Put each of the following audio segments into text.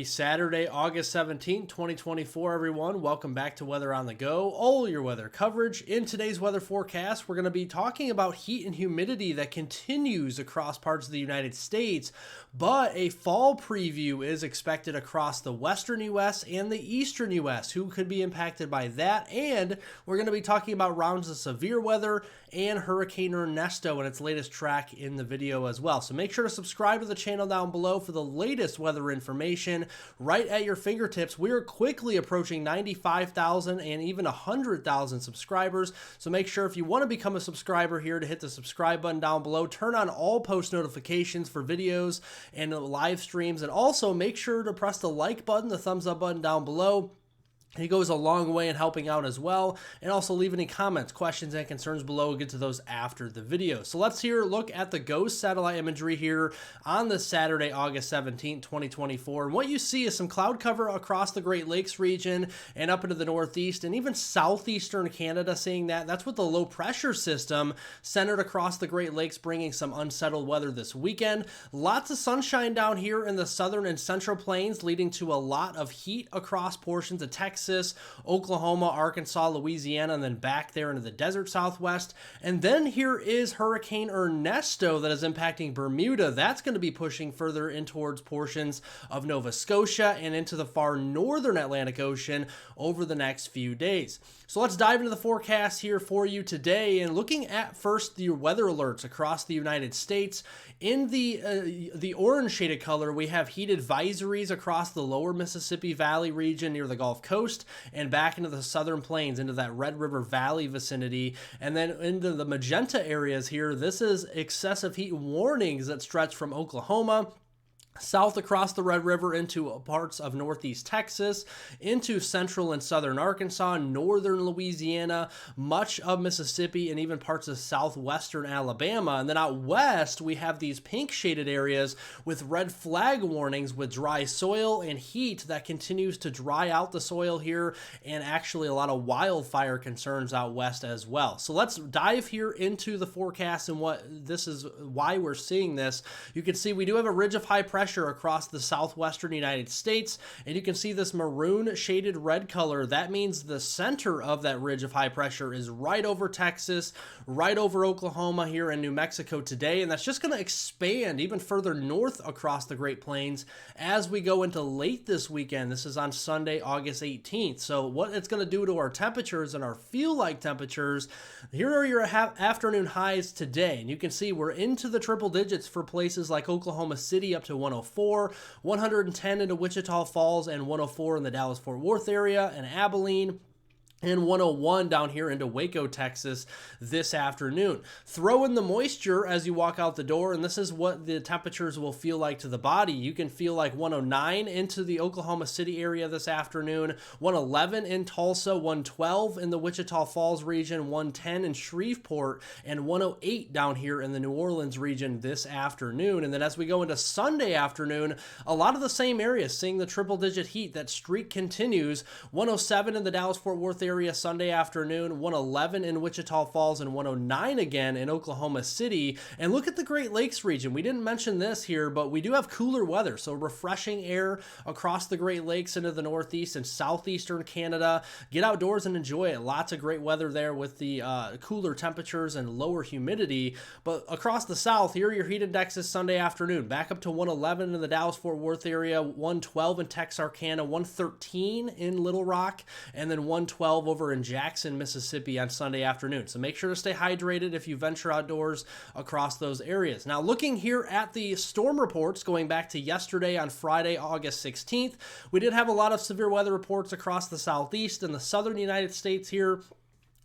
Saturday, August 17th, 2024, everyone. Welcome back to Weather on the Go, all your weather coverage. In today's weather forecast, we're going to be talking about heat and humidity that continues across parts of the United States, but a fall preview is expected across the western U.S. and the eastern U.S., who could be impacted by that. And we're going to be talking about rounds of severe weather and Hurricane Ernesto and its latest track in the video as well. So make sure to subscribe to the channel down below for the latest weather information right at your fingertips. We are quickly approaching 95,000 and even 100,000 subscribers. So make sure if you want to become a subscriber here to hit the subscribe button down below, turn on all post notifications for videos and live streams, and also make sure to press the like button, the thumbs up button down below. He goes a long way in helping out as well. And also leave any comments, questions, and concerns below. We'll get to those after the video. So let's look at the GOES satellite imagery here on this Saturday, August 17th, 2024. And what you see is some cloud cover across the Great Lakes region and up into the northeast and even southeastern Canada, seeing that. That's with the low pressure system centered across the Great Lakes, bringing some unsettled weather this weekend. Lots of sunshine down here in the southern and central plains, leading to a lot of heat across portions of Texas, Oklahoma, Arkansas, Louisiana, and then back there into the desert southwest. And then here is Hurricane Ernesto that is impacting Bermuda. That's going to be pushing further in towards portions of Nova Scotia and into the far northern Atlantic Ocean over the next few days. So let's dive into the forecast here for you today, and looking at first the weather alerts across the United States. In the orange shaded color, we have heat advisories across the lower Mississippi Valley region near the Gulf Coast and back into the southern plains, into that Red River Valley vicinity, and then into the magenta areas here. This is excessive heat warnings that stretch from Oklahoma south across the Red River into parts of northeast Texas, into central and southern Arkansas, northern Louisiana, much of Mississippi, and even parts of southwestern Alabama. And then out west, we have these pink shaded areas with red flag warnings with dry soil and heat that continues to dry out the soil here, and actually a lot of wildfire concerns out west as well. So let's dive here into the forecast and why we're seeing this. You can see we do have a ridge of high pressure across the southwestern United States, and you can see this maroon shaded red color. That means the center of that ridge of high pressure is right over Texas, right over Oklahoma here in New Mexico today, and that's just going to expand even further north across the Great Plains as we go into late this weekend. This is on Sunday, August 18th. So what it's going to do to our temperatures and our feel-like temperatures, here are your afternoon highs today, and you can see we're into the triple digits for places like Oklahoma City up to 104, 110 into Wichita Falls, and 104 in the Dallas-Fort Worth area, and Abilene, and 101 down here into Waco, Texas this afternoon. Throw in the moisture as you walk out the door, and this is what the temperatures will feel like to the body. You can feel like 109 into the Oklahoma City area this afternoon, 111 in Tulsa, 112 in the Wichita Falls region, 110 in Shreveport, and 108 down here in the New Orleans region this afternoon. And then as we go into Sunday afternoon, a lot of the same areas seeing the triple-digit heat. That streak continues. 107 in the Dallas-Fort Worth area Sunday afternoon, 111 in Wichita Falls, and 109 again in Oklahoma City. And look at the Great Lakes region. We didn't mention this here, but we do have cooler weather, so refreshing air across the Great Lakes into the northeast and southeastern Canada. Get outdoors and enjoy it. Lots of great weather there with the cooler temperatures and lower humidity. But across the south, here are your heat indexes Sunday afternoon, back up to 111 in the Dallas-Fort Worth area, 112 in Texarkana, 113 in Little Rock, and then 112 over in Jackson, Mississippi on Sunday afternoon. So make sure to stay hydrated if you venture outdoors across those areas. Now, looking here at the storm reports going back to yesterday on Friday, August 16th, we did have a lot of severe weather reports across the southeast and the southern United States here.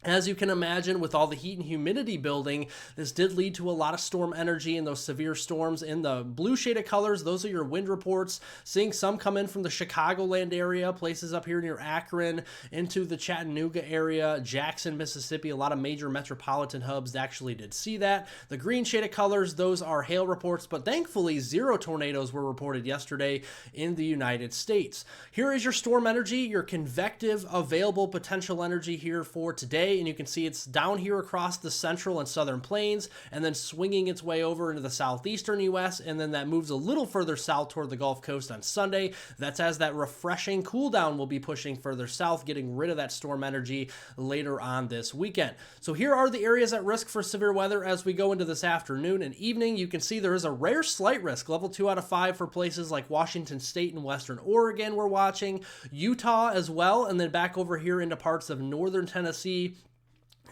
As you can imagine, with all the heat and humidity building, this did lead to a lot of storm energy and those severe storms. In the blue shaded colors, those are your wind reports. Seeing some come in from the Chicagoland area, places up here near Akron, into the Chattanooga area, Jackson, Mississippi. A lot of major metropolitan hubs actually did see that. The green shaded colors, those are hail reports, but thankfully 0 tornadoes were reported yesterday in the United States. Here is your storm energy, your convective available potential energy here for today. today, and you can see it's down here across the central and southern plains, and then swinging its way over into the southeastern U.S., and then that moves a little further south toward the Gulf Coast on Sunday. That's as that refreshing cool down will be pushing further south, getting rid of that storm energy later on this weekend. So here are the areas at risk for severe weather as we go into this afternoon and evening. You can see there is a rare slight risk, level 2 out of 5 for places like Washington State and Western Oregon we're watching, Utah as well, and then back over here into parts of northern Tennessee,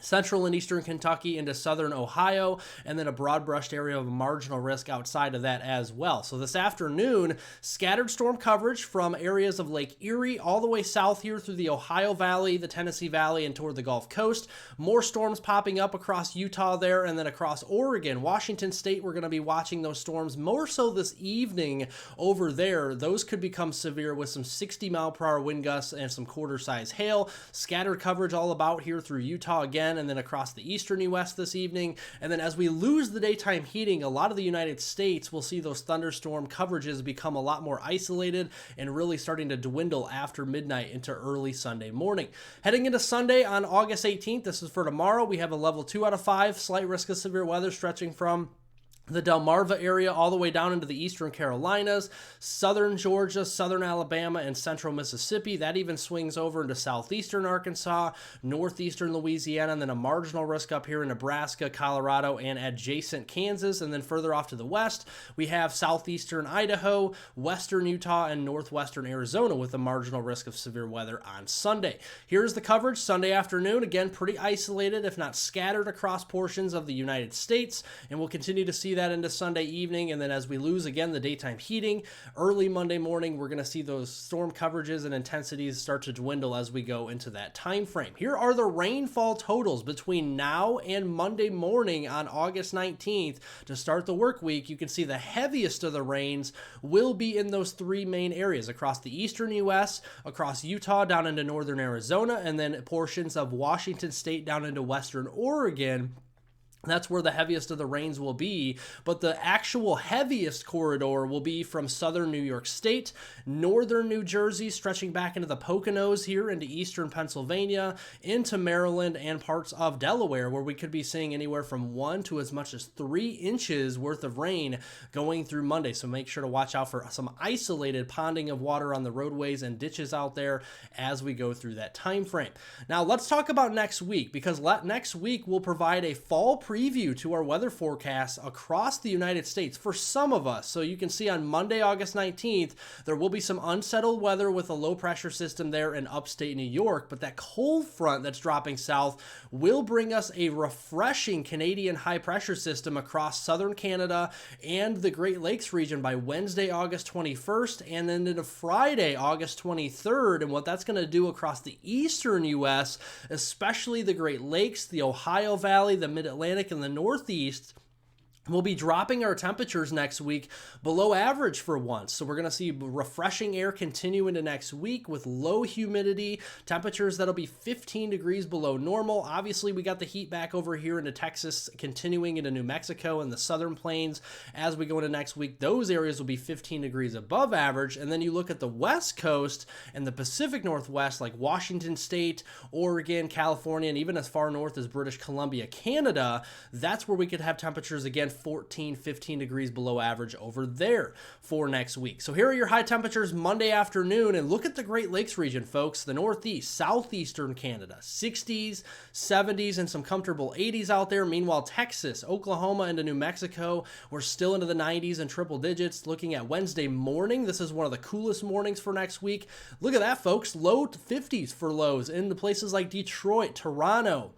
central and eastern Kentucky into southern Ohio, and then a broad brushed area of marginal risk outside of that as well. So this afternoon, scattered storm coverage from areas of Lake Erie all the way south here through the Ohio Valley, the Tennessee Valley, and toward the Gulf Coast. More storms popping up across Utah there, and then across Oregon. Washington State, we're going to be watching those storms more so this evening over there. Those could become severe with some 60-mile-per-hour wind gusts and some quarter-size hail. Scattered coverage all about here through Utah again, and then across the eastern U.S. this evening. And then as we lose the daytime heating, a lot of the United States will see those thunderstorm coverages become a lot more isolated and really starting to dwindle after midnight into early Sunday morning. Heading into Sunday on August 18th, this is for tomorrow, we have a level 2 out of 5, slight risk of severe weather stretching from the Delmarva area all the way down into the eastern Carolinas, southern Georgia, southern Alabama, and central Mississippi. That even swings over into southeastern Arkansas, northeastern Louisiana, and then a marginal risk up here in Nebraska, Colorado, and adjacent Kansas. And then further off to the west, we have southeastern Idaho, western Utah, and northwestern Arizona with a marginal risk of severe weather on Sunday. Here's the coverage Sunday afternoon. Again, pretty isolated, if not scattered across portions of the United States, and we'll continue to see that into Sunday evening. And then as we lose again the daytime heating, early Monday morning, we're going to see those storm coverages and intensities start to dwindle as we go into that time frame. Here are the rainfall totals between now and Monday morning on August 19th to start the work week. You can see the heaviest of the rains will be in those three main areas across the eastern U.S., across Utah down into northern Arizona, and then portions of Washington State down into western Oregon. That's where the heaviest of the rains will be, but the actual heaviest corridor will be from southern New York State, northern New Jersey, stretching back into the Poconos here into eastern Pennsylvania, into Maryland, and parts of Delaware, where we could be seeing anywhere from 1 to as much as 3 inches worth of rain going through Monday. So make sure to watch out for some isolated ponding of water on the roadways and ditches out there as we go through that time frame. Now let's talk about next week, because next week will provide a fall preview to our weather forecasts across the United States for some of us. So you can see on Monday, August 19th, there will be some unsettled weather with a low pressure system there in upstate New York, but that cold front that's dropping south will bring us a refreshing Canadian high pressure system across southern Canada and the Great Lakes region by Wednesday, August 21st, and then into Friday, August 23rd. And what that's going to do across the eastern U.S., especially the Great Lakes, the Ohio Valley, the Mid-Atlantic, and the Northeast, we'll be dropping our temperatures next week below average for once. So we're going to see refreshing air continue into next week with low humidity, temperatures that'll be 15 degrees below normal. Obviously, we got the heat back over here into Texas, continuing into New Mexico and the southern plains. As we go into next week, those areas will be 15 degrees above average. And then you look at the West Coast and the Pacific Northwest, like Washington State, Oregon, California, and even as far north as British Columbia, Canada, that's where we could have temperatures again 14, 15 degrees below average over there for next week. So here are your high temperatures Monday afternoon, and look at the Great Lakes region, folks. The Northeast, Southeastern Canada, 60s, 70s, and some comfortable 80s out there. Meanwhile, Texas, Oklahoma, into New Mexico, we're still into the 90s and triple digits. Looking at Wednesday morning, this is one of the coolest mornings for next week. Look at that, folks. Low 50s for lows in the places like Detroit, Toronto,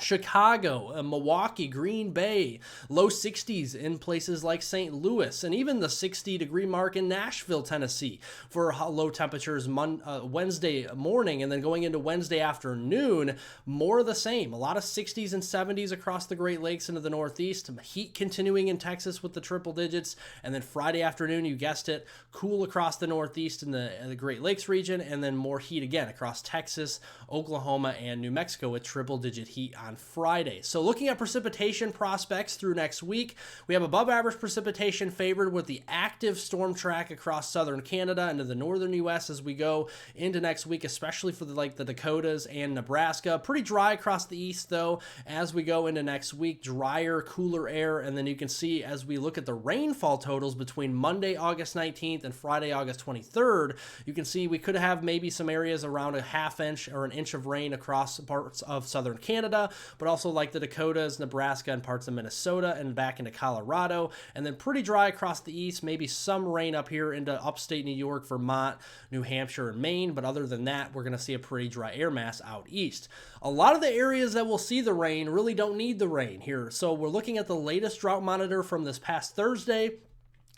Chicago, Milwaukee, Green Bay, low 60s in places like St. Louis, and even the 60-degree mark in Nashville, Tennessee for low temperatures Wednesday morning. And then going into Wednesday afternoon, more of the same. A lot of 60s and 70s across the Great Lakes into the Northeast. Heat continuing in Texas with the triple digits. And then Friday afternoon, you guessed it, cool across the Northeast in the Great Lakes region, and then more heat again across Texas, Oklahoma, and New Mexico with triple-digit heat on on Friday. So looking at precipitation prospects through next week, we have above average precipitation favored with the active storm track across southern Canada into the northern U.S. as we go into next week, especially for the Dakotas and Nebraska. Pretty dry across the east though as we go into next week, drier, cooler air. And then you can see as we look at the rainfall totals between Monday, August 19th and Friday, August 23rd, you can see we could have maybe some areas around a half inch or an inch of rain across parts of southern Canada, but also like the Dakotas, Nebraska, and parts of Minnesota and back into Colorado. And then pretty dry across the east, maybe some rain up here into upstate New York, Vermont, New Hampshire, and Maine. But other than that, we're going to see a pretty dry air mass out east. A lot of the areas that will see the rain really don't need the rain here. So we're looking at the latest drought monitor from this past Thursday.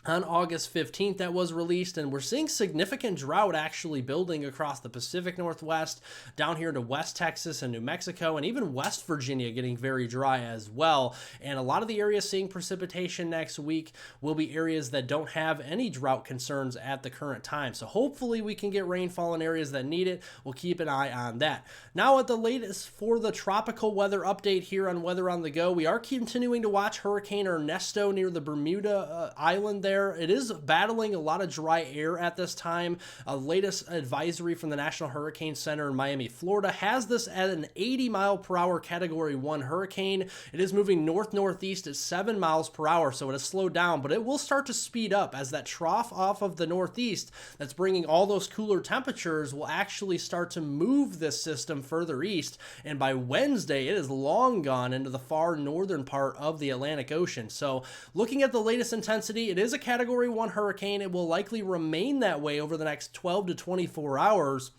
On August 15th that was released, and we're seeing significant drought actually building across the Pacific Northwest, down here to West Texas and New Mexico, and even West Virginia getting very dry as well. And a lot of the areas seeing precipitation next week will be areas that don't have any drought concerns at the current time. So hopefully we can get rainfall in areas that need it. We'll keep an eye on that. Now at the latest for the tropical weather update here on Weather on the Go, we are continuing to watch Hurricane Ernesto near the Bermuda island there. It is battling a lot of dry air at this time. Latest advisory from the National Hurricane Center in Miami, Florida has this at an 80-mile-per-hour Category 1 hurricane. It is moving north-northeast at 7 miles per hour, so it has slowed down, but it will start to speed up as that trough off of the northeast that's bringing all those cooler temperatures will actually start to move this system further east, and by Wednesday, it is long gone into the far northern part of the Atlantic Ocean. So looking at the latest intensity, it is a Category 1 hurricane. It will likely remain that way over the next 12 to 24 hours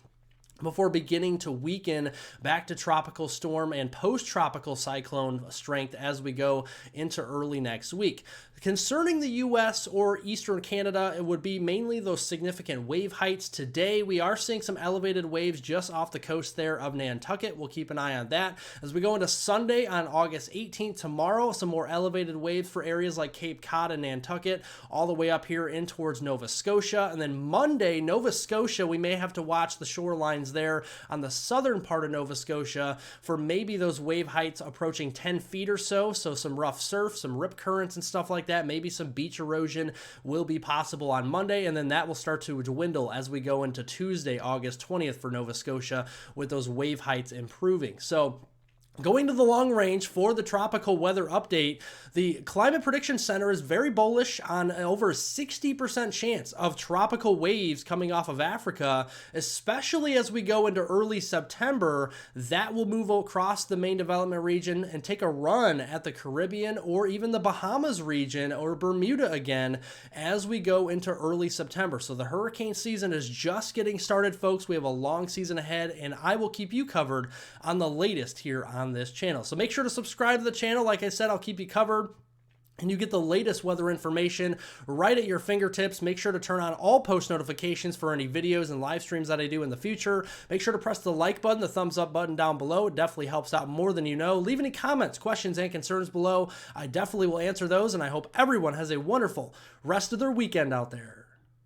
before beginning to weaken back to tropical storm and post-tropical cyclone strength as we go into early next week. Concerning the U.S. or Eastern Canada, it would be mainly those significant wave heights. Today, we are seeing some elevated waves just off the coast there of Nantucket. We'll keep an eye on that. As we go into Sunday on August 18th, tomorrow, some more elevated waves for areas like Cape Cod and Nantucket, all the way up here in towards Nova Scotia. And then Monday, Nova Scotia, we may have to watch the shorelines there on the southern part of Nova Scotia for maybe those wave heights approaching 10 feet or so. So some rough surf, some rip currents and stuff like that. Maybe some beach erosion will be possible on Monday, and then that will start to dwindle as we go into Tuesday, August 20th for Nova Scotia with those wave heights improving. So going to the long range for the tropical weather update, the Climate Prediction Center is very bullish on over a 60% chance of tropical waves coming off of Africa, especially as we go into early September. That will move across the main development region and take a run at the Caribbean or even the Bahamas region or Bermuda again as we go into early September. So the hurricane season is just getting started, folks. We have a long season ahead, and I will keep you covered on the latest here on this channel. So make sure to subscribe to the channel. Like I said, I'll keep you covered, and you get the latest weather information right at your fingertips. Make sure to turn on all post notifications for any videos and live streams that I do in the future. Make sure to press the like button, the thumbs up button down below. It definitely helps out more than you know. Leave any comments, questions, and concerns below. I definitely will answer those, and I hope everyone has a wonderful rest of their weekend out there.